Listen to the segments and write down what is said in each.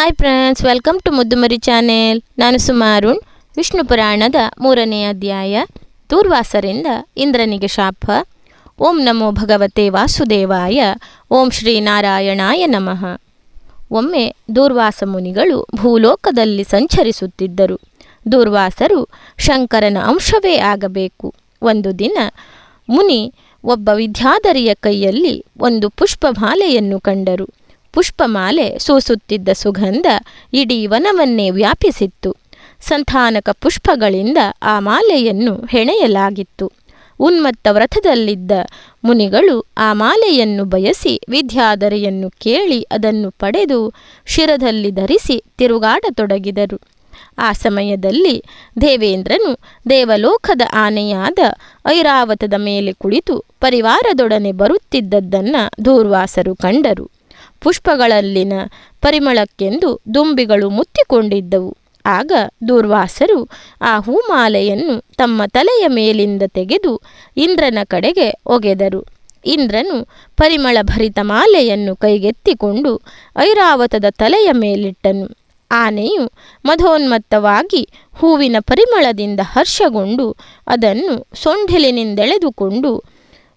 Hi friends, welcome to Muddumari channel. ನಾನು ಸುಮಾರುಣ್. ವಿಷ್ಣು ಪುರಾಣದ 3ನೇ ಅಧ್ಯಾಯ, ದೂರ್ವಾಸರಿಂದ ಇಂದ್ರನಿಗೆ ಶಾಪ. ಓಂ ನಮೋ ಭಗವತೆ ವಾಸುದೇವಾಯ. ಓಂ ಶ್ರೀ ನಾರಾಯಣಾಯ ನಮಃ. ಒಮ್ಮೆ ದೂರ್ವಾಸ ಮುನಿಗಳು ಭೂಲೋಕದಲ್ಲಿ ಸಂಚರಿಸುತ್ತಿದ್ದರು. ದೂರ್ವಾಸರು ಶಂಕರನ ಅಂಶವೇ ಆಗಬೇಕು. ಒಂದು ದಿನ ಮುನಿ ಒಬ್ಬ ವಿದ್ಯಾಧರಿಯ ಕೈಯಲ್ಲಿ ಒಂದು ಪುಷ್ಪಮಾಲೆಯನ್ನು ಕಂಡರು. ಪುಷ್ಪಮಾಲೆ ಸೂಸುತ್ತಿದ್ದ ಸುಗಂಧ ಇಡೀ ವನವನ್ನೇ ವ್ಯಾಪಿಸಿತ್ತು. ಸಂತಾನಕ ಪುಷ್ಪಗಳಿಂದ ಆ ಮಾಲೆಯನ್ನು ಹೆಣೆಯಲಾಗಿತ್ತು. ಉನ್ಮತ್ತ ವ್ರತದಲ್ಲಿದ್ದ ಮುನಿಗಳು ಆ ಮಾಲೆಯನ್ನು ಬಯಸಿ ವಿದ್ಯಾಧರಿಯನ್ನು ಕೇಳಿ ಅದನ್ನು ಪಡೆದು ಶಿರದಲ್ಲಿ ಧರಿಸಿ ತಿರುಗಾಡತೊಡಗಿದರು. ಆ ಸಮಯದಲ್ಲಿ ದೇವೇಂದ್ರನು ದೇವಲೋಕದ ಆನೆಯಾದ ಐರಾವತದ ಮೇಲೆ ಕುಳಿತು ಪರಿವಾರದೊಡನೆ ಬರುತ್ತಿದ್ದದ್ದನ್ನು ದೂರ್ವಾಸರು ಕಂಡರು. ಪುಷ್ಪಗಳಲ್ಲಿನ ಪರಿಮಳಕ್ಕೆಂದು ದುಂಬಿಗಳು ಮುತ್ತಿಕೊಂಡಿದ್ದವು. ಆಗ ದೂರ್ವಾಸರು ಆ ಹೂಮಾಲೆಯನ್ನು ತಮ್ಮ ತಲೆಯ ಮೇಲಿಂದ ತೆಗೆದು ಇಂದ್ರನ ಕಡೆಗೆ ಒಗೆದರು. ಇಂದ್ರನು ಪರಿಮಳ ಭರಿತ ಮಾಲೆಯನ್ನು ಕೈಗೆತ್ತಿಕೊಂಡು ಐರಾವತದ ತಲೆಯ ಮೇಲಿಟ್ಟನು. ಆನೆಯು ಮಧೋನ್ಮತ್ತವಾಗಿ ಹೂವಿನ ಪರಿಮಳದಿಂದ ಹರ್ಷಗೊಂಡು ಅದನ್ನು ಸೊಂಡಿಲಿನಿಂದೆಳೆದುಕೊಂಡು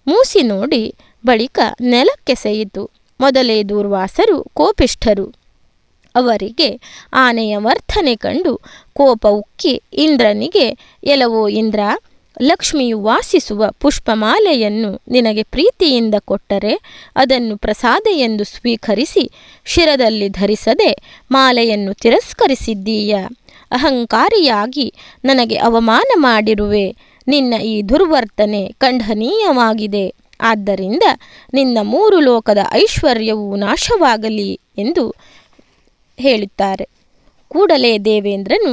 ಮೂಸಿ ನೋಡಿ ಬಳಿಕ ನೆಲಕ್ಕೆಸೆಯಿತು. ಮೊದಲೇ ದೂರ್ವಾಸರು ಕೋಪಿಷ್ಠರು. ಅವರಿಗೆ ಆನೆಯ ವರ್ತನೆ ಕಂಡು ಕೋಪ ಉಕ್ಕಿ ಇಂದ್ರನಿಗೆ, ಎಲವೋ ಇಂದ್ರ, ಲಕ್ಷ್ಮಿಯು ವಾಸಿಸುವ ಪುಷ್ಪಮಾಲೆಯನ್ನು ನಿನಗೆ ಪ್ರೀತಿಯಿಂದ ಕೊಟ್ಟರೆ ಅದನ್ನು ಪ್ರಸಾದ ಎಂದು ಸ್ವೀಕರಿಸಿ ಶಿರದಲ್ಲಿ ಧರಿಸದೆ ಮಾಲೆಯನ್ನು ತಿರಸ್ಕರಿಸಿದ್ದೀಯ. ಅಹಂಕಾರಿಯಾಗಿ ನನಗೆ ಅವಮಾನ ಮಾಡಿರುವೆ. ನಿನ್ನ ಈ ದುರ್ವರ್ತನೆ ಖಂಡನೀಯವಾಗಿದೆ. ಆದ್ದರಿಂದ ನಿನ್ನ 3 ಲೋಕದ ಐಶ್ವರ್ಯವೂ ನಾಶವಾಗಲಿ ಎಂದು ಹೇಳುತ್ತಾರೆ. ಕೂಡಲೇ ದೇವೇಂದ್ರನು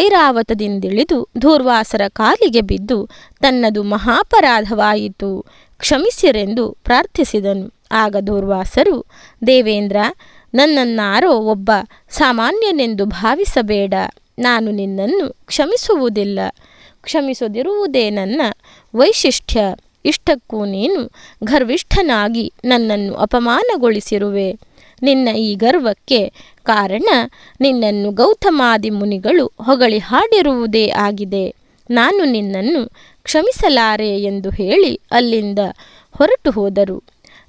ಐರಾವತದಿಂದಿಳಿದು ದೂರ್ವಾಸರ ಕಾಲಿಗೆ ಬಿದ್ದು ತನ್ನದು ಮಹಾಪರಾಧವಾಯಿತು, ಕ್ಷಮಿಸಿರೆಂದು ಪ್ರಾರ್ಥಿಸಿದನು. ಆಗ ದೂರ್ವಾಸರು, ದೇವೇಂದ್ರ, ನನ್ನನ್ನಾರೋ ಒಬ್ಬ ಸಾಮಾನ್ಯನೆಂದು ಭಾವಿಸಬೇಡ. ನಾನು ನಿನ್ನನ್ನು ಕ್ಷಮಿಸುವುದಿಲ್ಲ. ಕ್ಷಮಿಸದಿರುವುದೇ ನನ್ನ ವೈಶಿಷ್ಟ್ಯ. ಇಷ್ಟಕ್ಕೂ ನೀನು ಗರ್ವಿಷ್ಠನಾಗಿ ನನ್ನನ್ನು ಅಪಮಾನಗೊಳಿಸಿರುವೆ. ನಿನ್ನ ಈ ಗರ್ವಕ್ಕೆ ಕಾರಣ ನಿನ್ನನ್ನು ಗೌತಮಾದಿ ಮುನಿಗಳು ಹೊಗಳಿ ಹಾಡಿರುವುದೇ ಆಗಿದೆ. ನಾನು ನಿನ್ನನ್ನು ಕ್ಷಮಿಸಲಾರೆ ಎಂದು ಹೇಳಿ ಅಲ್ಲಿಂದ ಹೊರಟು ಹೋದರು.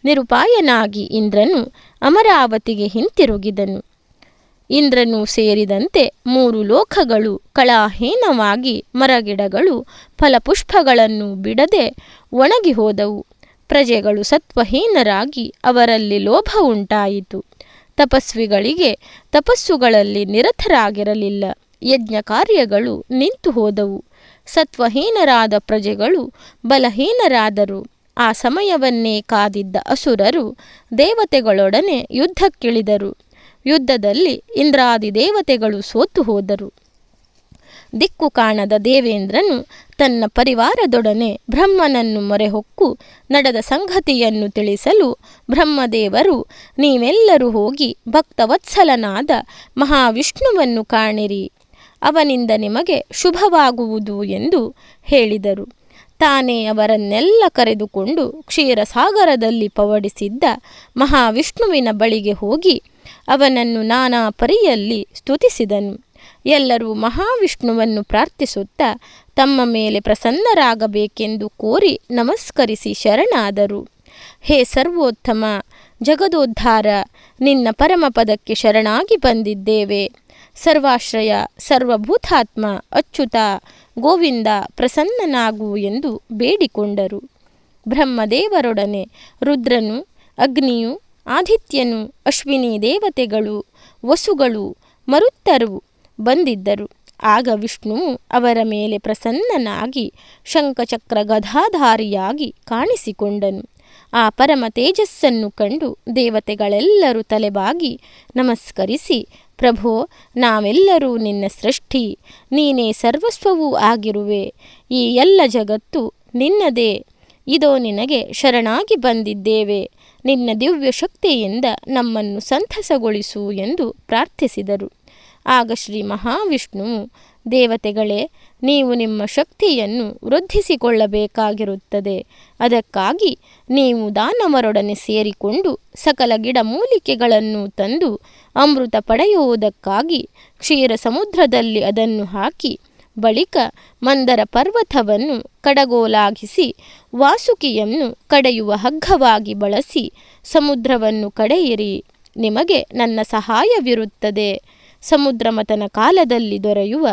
ನಿರುಪಾಯನಾಗಿ ಇಂದ್ರನು ಅಮರಾವತಿಗೆ ಹಿಂತಿರುಗಿದನು. ಇಂದ್ರನು ಸೇರಿದಂತೆ 3 ಲೋಕಗಳು ಕಳಾಹೀನವಾಗಿ ಮರಗಿಡಗಳು ಫಲಪುಷ್ಪಗಳನ್ನು ಬಿಡದೆ ಒಣಗಿ ಹೋದವು. ಪ್ರಜೆಗಳು ಸತ್ವಹೀನರಾಗಿ ಅವರಲ್ಲಿ ಲೋಭ ಉಂಟಾಯಿತು. ತಪಸ್ವಿಗಳಿಗೆ ತಪಸ್ಸುಗಳಲ್ಲಿ ನಿರತರಾಗಿರಲಿಲ್ಲ. ಯಜ್ಞ ಕಾರ್ಯಗಳು ನಿಂತು ಹೋದವು. ಸತ್ವಹೀನರಾದ ಪ್ರಜೆಗಳು ಬಲಹೀನರಾದರು. ಆ ಸಮಯವನ್ನೇ ಕಾದಿದ್ದ ಅಸುರರು ದೇವತೆಗಳೊಡನೆ ಯುದ್ಧಕ್ಕಿಳಿದರು. ಯುದ್ಧದಲ್ಲಿ ಇಂದ್ರಾದಿ ದೇವತೆಗಳು ಸೋತು ಹೋದರು. ದಿಕ್ಕು ಕಾಣದ ದೇವೇಂದ್ರನು ತನ್ನ ಪರಿವಾರದೊಡನೆ ಬ್ರಹ್ಮನನ್ನು ಮೊರೆಹೊಕ್ಕು ನಡೆದ ಸಂಗತಿಯನ್ನು ತಿಳಿಸಲು ಬ್ರಹ್ಮದೇವರು, ನೀವೆಲ್ಲರೂ ಹೋಗಿ ಭಕ್ತವತ್ಸಲನಾದ ಮಹಾವಿಷ್ಣುವನ್ನು ಕಾಣಿರಿ, ಅವನಿಂದ ನಿಮಗೆ ಶುಭವಾಗುವುದು ಎಂದು ಹೇಳಿದರು. ತಾನೇ ಅವರನ್ನೆಲ್ಲ ಕರೆದುಕೊಂಡು ಕ್ಷೀರಸಾಗರದಲ್ಲಿ ಪವಡಿಸಿದ್ದ ಮಹಾವಿಷ್ಣುವಿನ ಬಳಿಗೆ ಹೋಗಿ ಅವನನ್ನು ನಾನಾ ಪರಿಯಲ್ಲಿ ಸ್ತುತಿಸಿದನು. ಎಲ್ಲರೂ ಮಹಾವಿಷ್ಣುವನ್ನು ಪ್ರಾರ್ಥಿಸುತ್ತಾ ತಮ್ಮ ಮೇಲೆ ಪ್ರಸನ್ನರಾಗಬೇಕೆಂದು ಕೋರಿ ನಮಸ್ಕರಿಸಿ ಶರಣಾದರು. ಹೇ ಸರ್ವೋತ್ತಮ, ಜಗದೋದ್ಧಾರ, ನಿನ್ನ ಪರಮಪದಕ್ಕೆ ಶರಣಾಗಿ ಬಂದಿದ್ದೇವೆ. ಸರ್ವಾಶ್ರಯ, ಸರ್ವಭೂತಾತ್ಮ, ಅಚ್ಯುತ, ಗೋವಿಂದ, ಪ್ರಸನ್ನನಾಗು ಎಂದು ಬೇಡಿಕೊಂಡರು. ಬ್ರಹ್ಮದೇವರೊಡನೆ ರುದ್ರನು, ಅಗ್ನಿಯು, ಆದಿತ್ಯನು, ಅಶ್ವಿನಿ ದೇವತೆಗಳು, ವಸುಗಳು, ಮರುತ್ತರು ಬಂದಿದ್ದರು. ಆಗ ವಿಷ್ಣುವು ಅವರ ಮೇಲೆ ಪ್ರಸನ್ನನಾಗಿ ಶಂಖಚಕ್ರ ಗದಾಧಾರಿಯಾಗಿ ಕಾಣಿಸಿಕೊಂಡನು. ಆ ಪರಮ ತೇಜಸ್ಸನ್ನು ಕಂಡು ದೇವತೆಗಳೆಲ್ಲರೂ ತಲೆಬಾಗಿ ನಮಸ್ಕರಿಸಿ, ಪ್ರಭೋ, ನಾವೆಲ್ಲರೂ ನಿನ್ನ ಸೃಷ್ಟಿ, ನೀನೇ ಸರ್ವಸ್ವವೂ ಆಗಿರುವೆ. ಈ ಎಲ್ಲ ಜಗತ್ತು ನಿನ್ನದೇ. ಇದೋ ನಿನಗೆ ಶರಣಾಗಿ ಬಂದಿದ್ದೇವೆ. ನಿನ್ನ ದಿವ್ಯ ಶಕ್ತಿಯಿಂದ ನಮ್ಮನ್ನು ಸಂತಸಗೊಳಿಸು ಎಂದು ಪ್ರಾರ್ಥಿಸಿದರು. ಆಗ ಶ್ರೀ ಮಹಾವಿಷ್ಣುವು, ದೇವತೆಗಳೇ, ನೀವು ನಿಮ್ಮ ಶಕ್ತಿಯನ್ನು ವೃದ್ಧಿಸಿಕೊಳ್ಳಬೇಕಾಗಿರುತ್ತದೆ. ಅದಕ್ಕಾಗಿ ನೀವು ದಾನವರೊಡನೆ ಸೇರಿಕೊಂಡು ಸಕಲ ಗಿಡಮೂಲಿಕೆಗಳನ್ನು ತಂದು ಅಮೃತ ಪಡೆಯುವುದಕ್ಕಾಗಿ ಕ್ಷೀರ ಸಮುದ್ರದಲ್ಲಿ ಅದನ್ನು ಹಾಕಿ, ಬಳಿಕ ಮಂದರ ಪರ್ವತವನ್ನು ಕಡಗೋಲಾಗಿಸಿ ವಾಸುಕಿಯನ್ನು ಕಡೆಯುವ ಹಗ್ಗವಾಗಿ ಬಳಸಿ ಸಮುದ್ರವನ್ನು ಕಡೆಯಿರಿ. ನಿಮಗೆ ನನ್ನ ಸಹಾಯವಿರುತ್ತದೆ. ಸಮುದ್ರ ಮಥನ ಕಾಲದಲ್ಲಿ ದೊರೆಯುವ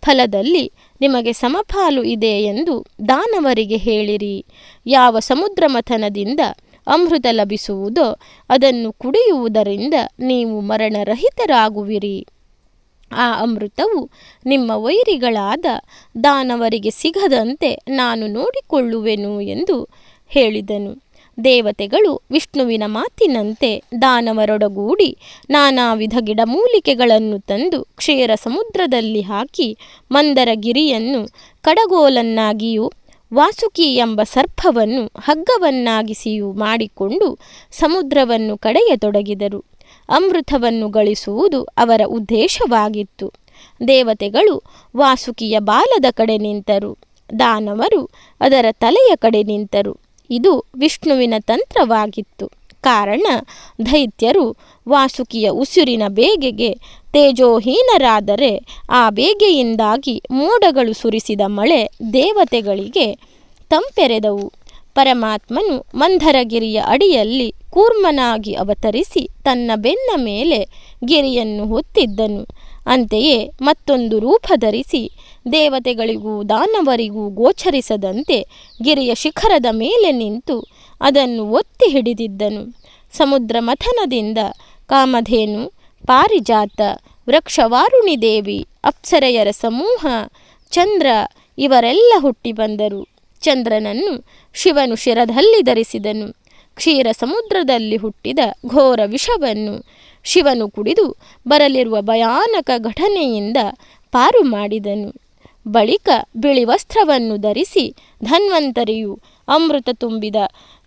ಫಲದಲ್ಲಿ ನಿಮಗೆ ಸಮಪಾಲು ಇದೆ ಎಂದು ದಾನವರಿಗೆ ಹೇಳಿರಿ. ಯಾವ ಸಮುದ್ರ ಮಥನದಿಂದ ಅಮೃತ ಲಭಿಸುವುದೋ ಅದನ್ನು ಕುಡಿಯುವುದರಿಂದ ನೀವು ಮರಣರಹಿತರಾಗುವಿರಿ. ಆ ಅಮೃತವು ನಿಮ್ಮ ವೈರಿಗಳಾದ ದಾನವರಿಗೆ ಸಿಗದಂತೆ ನಾನು ನೋಡಿಕೊಳ್ಳುವೆನು ಎಂದು ಹೇಳಿದನು. ದೇವತೆಗಳು ವಿಷ್ಣುವಿನ ಮಾತಿನಂತೆ ದಾನವರೊಡಗೂಡಿ ನಾನಾ ವಿಧ ಗಿಡಮೂಲಿಕೆಗಳನ್ನು ತಂದು ಕ್ಷೀರ ಸಮುದ್ರದಲ್ಲಿ ಹಾಕಿ ಮಂದರಗಿರಿಯನ್ನು ಕಡಗೋಲನ್ನಾಗಿಯೂ ವಾಸುಕಿ ಎಂಬ ಸರ್ಪವನ್ನು ಹಗ್ಗವನ್ನಾಗಿಸಿಯೂ ಮಾಡಿಕೊಂಡು ಸಮುದ್ರವನ್ನು ಕಡೆಯತೊಡಗಿದರು. ಅಮೃತವನ್ನು ಗಳಿಸುವುದು ಅವರ ಉದ್ದೇಶವಾಗಿತ್ತು. ದೇವತೆಗಳು ವಾಸುಕಿಯ ಬಾಲದ ಕಡೆ ನಿಂತರು, ದಾನವರು ಅದರ ತಲೆಯ ಕಡೆ ನಿಂತರು. ಇದು ವಿಷ್ಣುವಿನ ತಂತ್ರವಾಗಿತ್ತು. ಕಾರಣ ದೈತ್ಯರು ವಾಸುಕಿಯ ಉಸಿರಿನ ಬೇಗೆಗೆ ತೇಜೋಹೀನರಾದರೆ ಆ ಬೇಗೆಯಿಂದಾಗಿ ಮೋಡಗಳು ಸುರಿಸಿದ ಮಳೆ ದೇವತೆಗಳಿಗೆ ತಂಪೆರೆದವು. ಪರಮಾತ್ಮನು ಮಂದರಗಿರಿಯ ಅಡಿಯಲ್ಲಿ ಕೂರ್ಮನಾಗಿ ಅವತರಿಸಿ ತನ್ನ ಬೆನ್ನ ಮೇಲೆ ಗಿರಿಯನ್ನು ಹೊತ್ತಿದ್ದನು. ಅಂತೆಯೇ ಮತ್ತೊಂದು ರೂಪ ಧರಿಸಿ ದೇವತೆಗಳಿಗೂ ದಾನವರಿಗೂ ಗೋಚರಿಸದಂತೆ ಗಿರಿಯ ಶಿಖರದ ಮೇಲೆ ನಿಂತು ಅದನ್ನು ಒತ್ತಿ ಹಿಡಿದಿದ್ದನು. ಸಮುದ್ರ ಮಥನದಿಂದ ಕಾಮಧೇನು, ಪಾರಿಜಾತ, ವೃಕ್ಷವಾರುಣಿ ದೇವಿ, ಅಪ್ಸರೆಯರ ಸಮೂಹ, ಚಂದ್ರ ಇವರೆಲ್ಲ ಹುಟ್ಟಿ ಬಂದರು. ಚಂದ್ರನನ್ನು ಶಿವನು ಶಿರದಲ್ಲಿ ಧರಿಸಿದನು. ಕ್ಷೀರ ಸಮುದ್ರದಲ್ಲಿ ಹುಟ್ಟಿದ ಘೋರ ವಿಷವನ್ನು ಶಿವನು ಕುಡಿದು ಬರಲಿರುವ ಭಯಾನಕ ಘಟನೆಯಿಂದ ಪಾರು ಮಾಡಿದನು. ಬಳಿಕ ಬಿಳಿ ವಸ್ತ್ರವನ್ನು ಧರಿಸಿ ಧನ್ವಂತರಿಯು ಅಮೃತ ತುಂಬಿದ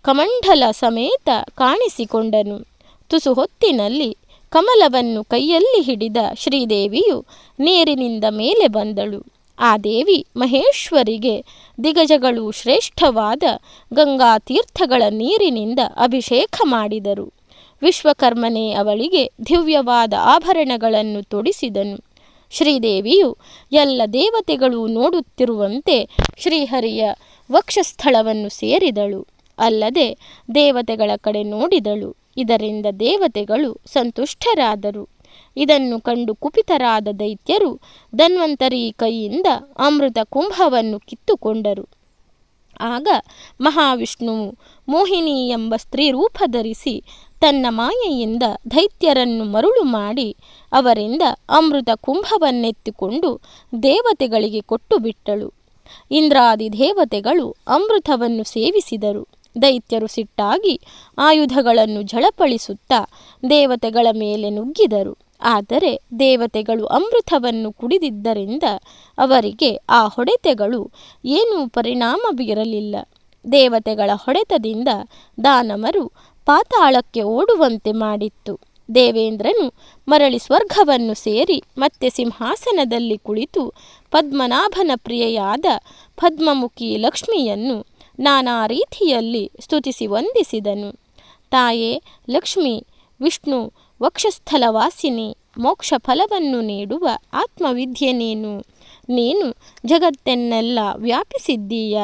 ಕಮಂಡಲ ಸಮೇತ ಕಾಣಿಸಿಕೊಂಡನು. ತುಸು ಹೊತ್ತಿನಲ್ಲಿ ಕಮಲವನ್ನು ಕೈಯಲ್ಲಿ ಹಿಡಿದ ಶ್ರೀದೇವಿಯು ನೀರಿನಿಂದ ಮೇಲೆ ಬಂದಳು. ಆ ದೇವಿ ಮಹೇಶ್ವರಿಗೆ ದಿಗಜಗಳು ಶ್ರೇಷ್ಠವಾದ ಗಂಗಾ ತೀರ್ಥಗಳ ನೀರಿನಿಂದ ಅಭಿಷೇಕ ಮಾಡಿದರು. ವಿಶ್ವಕರ್ಮನೇ ಅವಳಿಗೆ ದಿವ್ಯವಾದ ಆಭರಣಗಳನ್ನು ತೊಡಿಸಿದನು. ಶ್ರೀದೇವಿಯು ಎಲ್ಲ ದೇವತೆಗಳು ನೋಡುತ್ತಿರುವಂತೆ ಶ್ರೀಹರಿಯ ವಕ್ಷಸ್ಥಳವನ್ನು ಸೇರಿದಳು. ಅಲ್ಲದೆ ದೇವತೆಗಳ ಕಡೆ ನೋಡಿದಳು. ಇದರಿಂದ ದೇವತೆಗಳು ಸಂತುಷ್ಟರಾದರು. ಇದನ್ನು ಕಂಡು ಕುಪಿತರಾದ ದೈತ್ಯರು ಧನ್ವಂತರಿ ಕೈಯಿಂದ ಅಮೃತ ಕುಂಭವನ್ನು ಕಿತ್ತುಕೊಂಡರು. ಆಗ ಮಹಾವಿಷ್ಣುವು ಮೋಹಿನಿ ಎಂಬ ಸ್ತ್ರೀ ರೂಪ ಧರಿಸಿ ತನ್ನ ಮಾಯೆಯಿಂದ ದೈತ್ಯರನ್ನು ಮರುಳು ಮಾಡಿ ಅವರಿಂದ ಅಮೃತ ಕುಂಭವನ್ನೆತ್ತಿಕೊಂಡು ದೇವತೆಗಳಿಗೆ ಕೊಟ್ಟು ಬಿಟ್ಟಳು. ಇಂದ್ರಾದಿ ದೇವತೆಗಳು ಅಮೃತವನ್ನು ಸೇವಿಸಿದರು. ದೈತ್ಯರು ಸಿಟ್ಟಾಗಿ ಆಯುಧಗಳನ್ನು ಝಳಪಳಿಸುತ್ತಾ ದೇವತೆಗಳ ಮೇಲೆ ನುಗ್ಗಿದರು. ಆದರೆ ದೇವತೆಗಳು ಅಮೃತವನ್ನು ಕುಡಿದಿದ್ದರಿಂದ ಅವರಿಗೆ ಆ ಹೊಡೆತಗಳು ಏನೂ ಪರಿಣಾಮ ಬೀರಲಿಲ್ಲ. ದೇವತೆಗಳ ಹೊಡೆತದಿಂದ ದಾನವರು ಪಾತಾಳಕ್ಕೆ ಓಡುವಂತೆ ಮಾಡಿತ್ತು. ದೇವೇಂದ್ರನು ಮರಳಿ ಸ್ವರ್ಗವನ್ನು ಸೇರಿ ಮತ್ತೆ ಸಿಂಹಾಸನದಲ್ಲಿ ಕುಳಿತು ಪದ್ಮನಾಭನ ಪ್ರಿಯೆಯಾದ ಪದ್ಮಮುಖಿ ಲಕ್ಷ್ಮಿಯನ್ನು ನಾನಾ ರೀತಿಯಲ್ಲಿ ಸ್ತುತಿಸಿ ವಂದಿಸಿದನು. ತಾಯೇ ಲಕ್ಷ್ಮಿ, ವಿಷ್ಣು ವಕ್ಷಸ್ಥಲವಾಸಿನಿ, ಮೋಕ್ಷ ಫಲವನ್ನು ನೀಡುವ ಆತ್ಮವಿದ್ಯೆ ನೀನು ಜಗತ್ತನ್ನೆಲ್ಲ ವ್ಯಾಪಿಸಿದ್ದೀಯ.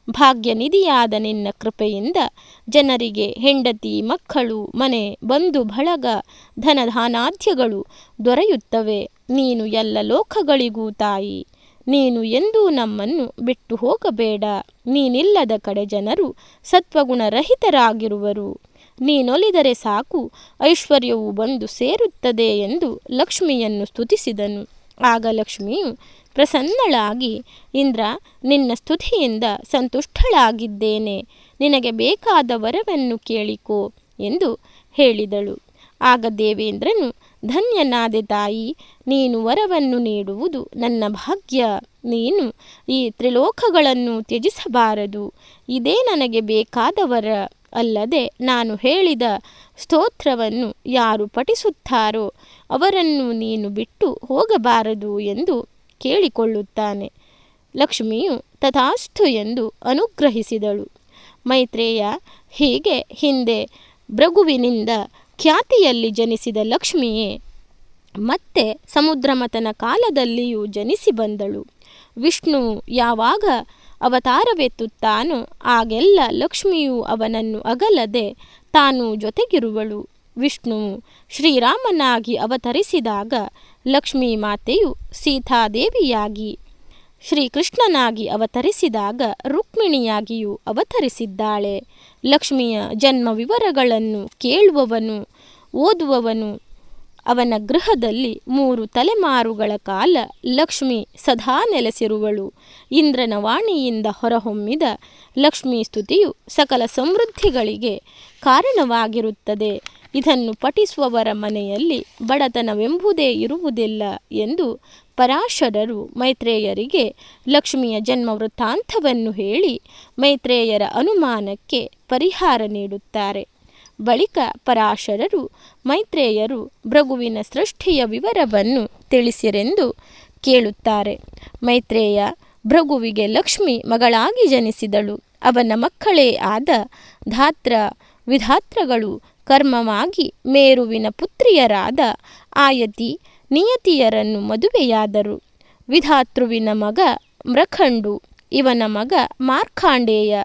ಭಾಗ್ಯನಿಧಿಯಾದ ನಿನ್ನ ಕೃಪೆಯಿಂದ ಜನರಿಗೆ ಹೆಂಡತಿ, ಮಕ್ಕಳು, ಮನೆ, ಬಂಧು ಬಳಗ, ಧನಧಾನಾದ್ಯಗಳು ದೊರೆಯುತ್ತವೆ. ನೀನು ಎಲ್ಲ ಲೋಕಗಳಿಗೂ ತಾಯಿ. ನೀನು ಎಂದೂ ನಮ್ಮನ್ನು ಬಿಟ್ಟು ಹೋಗಬೇಡ. ನೀನಿಲ್ಲದ ಕಡೆ ಜನರು ಸತ್ವಗುಣರಹಿತರಾಗಿರುವರು. ನೀನೊಲಿದರೆ ಸಾಕು, ಐಶ್ವರ್ಯವು ಬಂದು ಸೇರುತ್ತದೆ ಎಂದು ಲಕ್ಷ್ಮಿಯನ್ನು ಸ್ತುತಿಸಿದನು. ಆಗ ಲಕ್ಷ್ಮಿಯು ಪ್ರಸನ್ನಳಾಗಿ, ಇಂದ್ರ, ನಿನ್ನ ಸ್ತುತಿಯಿಂದ ಸಂತುಷ್ಟಳಾಗಿದ್ದೇನೆ. ನಿನಗೆ ಬೇಕಾದ ವರವನ್ನು ಕೇಳಿಕೋ ಎಂದು ಹೇಳಿದಳು. ಆಗ ದೇವೇಂದ್ರನು, ಧನ್ಯನಾದೆ ತಾಯಿ, ನೀನು ವರವನ್ನು ನೀಡುವುದು ನನ್ನ ಭಾಗ್ಯ. ನೀನು ಈ ತ್ರಿಲೋಕಗಳನ್ನು ತ್ಯಜಿಸಬಾರದು. ಇದೇ ನನಗೆ ಬೇಕಾದ ವರ. ಅಲ್ಲದೆ ನಾನು ಹೇಳಿದ ಸ್ತೋತ್ರವನ್ನು ಯಾರು ಪಠಿಸುತ್ತಾರೋ ಅವರನ್ನು ನೀನು ಬಿಟ್ಟು ಹೋಗಬಾರದು ಎಂದು ಕೇಳಿಕೊಳ್ಳುತ್ತಾನೆ. ಲಕ್ಷ್ಮಿಯು ತಥಾಸ್ತು ಎಂದು ಅನುಗ್ರಹಿಸಿದಳು. ಮೈತ್ರೇಯ ಹೀಗೆ ಹಿಂದೆ ಭೃಗುವಿನಿಂದ ಖ್ಯಾತಿಯಲ್ಲಿ ಜನಿಸಿದ ಲಕ್ಷ್ಮಿಯೇ ಮತ್ತೆ ಸಮುದ್ರಮಥನ ಕಾಲದಲ್ಲಿಯೂ ಜನಿಸಿ ಬಂದಳು. ವಿಷ್ಣು ಯಾವಾಗ ಅವತಾರವೆತ್ತುತ್ತಾನೋ ಆಗೆಲ್ಲ ಲಕ್ಷ್ಮಿಯು ಅವನನ್ನು ಅಗಲದೆ ತಾನು ಜೊತೆಗಿರುವಳು. ವಿಷ್ಣುವು ಶ್ರೀರಾಮನಾಗಿ ಅವತರಿಸಿದಾಗ ಲಕ್ಷ್ಮೀ ಮಾತೆಯು ಸೀತಾದೇವಿಯಾಗಿ, ಶ್ರೀಕೃಷ್ಣನಾಗಿ ಅವತರಿಸಿದಾಗ ರುಕ್ಮಿಣಿಯಾಗಿಯೂ ಅವತರಿಸಿದ್ದಾಳೆ. ಲಕ್ಷ್ಮಿಯ ಜನ್ಮ ವಿವರಗಳನ್ನು ಕೇಳುವವನು ಓದುವವನು ಅವನ ಗೃಹದಲ್ಲಿ 3 ತಲೆಮಾರುಗಳ ಕಾಲ ಲಕ್ಷ್ಮಿ ಸದಾ ನೆಲೆಸಿರುವಳು. ಇಂದ್ರನ ವಾಣಿಯಿಂದ ಹೊರಹೊಮ್ಮಿದ ಲಕ್ಷ್ಮೀ ಸ್ತುತಿಯು ಸಕಲ ಸಮೃದ್ಧಿಗಳಿಗೆ ಕಾರಣವಾಗಿರುತ್ತದೆ. ಇದನ್ನು ಪಠಿಸುವವರ ಮನೆಯಲ್ಲಿ ಬಡತನವೆಂಬುದೇ ಇರುವುದಿಲ್ಲ ಎಂದು ಪರಾಶರರು ಮೈತ್ರೇಯರಿಗೆ ಲಕ್ಷ್ಮಿಯ ಜನ್ಮ ವೃತ್ತಾಂತವನ್ನು ಹೇಳಿ ಮೈತ್ರೇಯರ ಅನುಮಾನಕ್ಕೆ ಪರಿಹಾರ ನೀಡುತ್ತಾರೆ. ಬಳಿಕ ಪರಾಶರರು ಮೈತ್ರೇಯರು ಭೃಗುವಿನ ಸೃಷ್ಟಿಯ ವಿವರವನ್ನು ತಿಳಿಸಿರೆಂದು ಕೇಳುತ್ತಾರೆ. ಮೈತ್ರೇಯ ಭೃಗುವಿಗೆ ಲಕ್ಷ್ಮಿ ಮಗಳಾಗಿ ಜನಿಸಿದಳು. ಅವನ ಮಕ್ಕಳೇ ಆದ ಧಾತ್ರ ವಿಧಾತ್ರಗಳು ಕರ್ಮವಾಗಿ ಮೇರುವಿನ ಪುತ್ರಿಯರಾದ ಆಯತಿ ನಿಯತಿಯರನ್ನು ಮದುವೆಯಾದರು. ವಿಧಾತೃವಿನ ಮಗ ಮೃಖಂಡು, ಇವನ ಮಗ ಮಾರ್ಕಾಂಡೇಯ.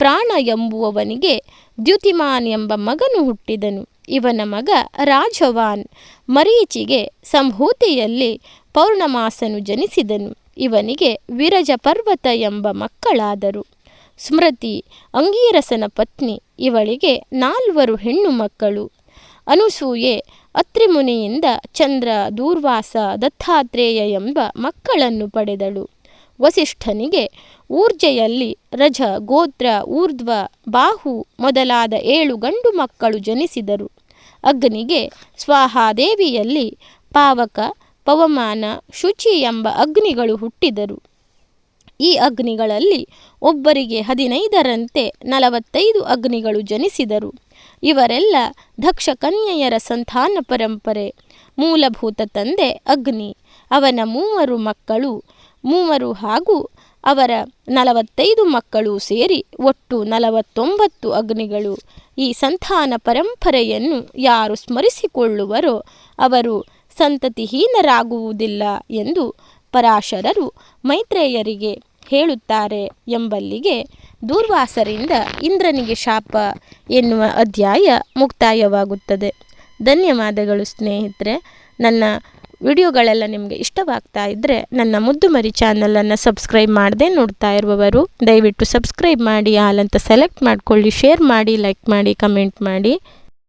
ಪ್ರಾಣ ಎಂಬುವವನಿಗೆ ದ್ಯುತಿಮಾನ್ ಎಂಬ ಮಗನು ಹುಟ್ಟಿದನು. ಇವನ ಮಗ ರಾಜವಾನ್. ಮರೀಚಿಗೆ ಸಂಭೂತಿಯಲ್ಲಿ ಪೌರ್ಣಮಾಸನು ಜನಿಸಿದನು. ಇವನಿಗೆ ವಿರಜ ಪರ್ವತ ಎಂಬ ಮಕ್ಕಳಾದರು. ಸ್ಮೃತಿ ಅಂಗೀರಸನ ಪತ್ನಿ. ಇವಳಿಗೆ 4 ಹೆಣ್ಣು ಮಕ್ಕಳು. ಅನುಸೂಯೆ ಅತ್ರಿಮುನಿಯಿಂದ ಚಂದ್ರ, ದೂರ್ವಾಸ, ದತ್ತಾತ್ರೇಯ ಎಂಬ ಮಕ್ಕಳನ್ನು ಪಡೆದಳು. ವಸಿಷ್ಠನಿಗೆ ಊರ್ಜೆಯಲ್ಲಿ ರಜ, ಗೋತ್ರ, ಊರ್ಧ್ವ, ಬಾಹು ಮೊದಲಾದ 7 ಗಂಡು ಮಕ್ಕಳು ಜನಿಸಿದರು. ಅಗ್ನಿಗೆ ಸ್ವಾಹಾದೇವಿಯಲ್ಲಿ ಪಾವಕ, ಪವಮಾನ, ಶುಚಿ ಎಂಬ ಅಗ್ನಿಗಳು ಹುಟ್ಟಿದರು. ಈ ಅಗ್ನಿಗಳಲ್ಲಿ ಒಬ್ಬರಿಗೆ 15ರಂತೆ 45 ಅಗ್ನಿಗಳು ಜನಿಸಿದರು. ಇವರೆಲ್ಲ ದಕ್ಷ ಕನ್ಯೆಯರ ಸಂತಾನ ಪರಂಪರೆ. ಮೂಲಭೂತ ತಂದೆ ಅಗ್ನಿ, ಅವನ 3 ಮಕ್ಕಳು 3 ಹಾಗೂ ಅವರ 45 ಮಕ್ಕಳು ಸೇರಿ ಒಟ್ಟು 49 ಅಗ್ನಿಗಳು. ಈ ಸಂತಾನ ಪರಂಪರೆಯನ್ನು ಯಾರು ಸ್ಮರಿಸಿಕೊಳ್ಳುವರೋ ಅವರು ಸಂತತಿಹೀನರಾಗುವುದಿಲ್ಲ ಎಂದು ಪರಾಶರರು ಮೈತ್ರೇಯರಿಗೆ ಹೇಳುತ್ತಾರೆ ಎಂಬಲ್ಲಿಗೆ ದೂರ್ವಾಸರಿಂದ ಇಂದ್ರನಿಗೆ ಶಾಪ ಎನ್ನುವ ಅಧ್ಯಾಯ ಮುಕ್ತಾಯವಾಗುತ್ತದೆ. ಧನ್ಯವಾದಗಳು ಸ್ನೇಹಿತರೆ. ನನ್ನ ವಿಡಿಯೋಗಳೆಲ್ಲ ನಿಮಗೆ ಇಷ್ಟವಾಗ್ತಾ ಇದ್ದರೆ ನನ್ನ ಮುದ್ದುಮರಿ ಚಾನಲನ್ನು ಸಬ್ಸ್ಕ್ರೈಬ್ ಮಾಡದೆ ನೋಡ್ತಾ ಇರುವವರು ದಯವಿಟ್ಟು ಸಬ್ಸ್ಕ್ರೈಬ್ ಮಾಡಿ, ಆಲ್ ಅಂತ ಸೆಲೆಕ್ಟ್ ಮಾಡಿಕೊಳ್ಳಿ, ಶೇರ್ ಮಾಡಿ, ಲೈಕ್ ಮಾಡಿ, ಕಮೆಂಟ್ ಮಾಡಿ.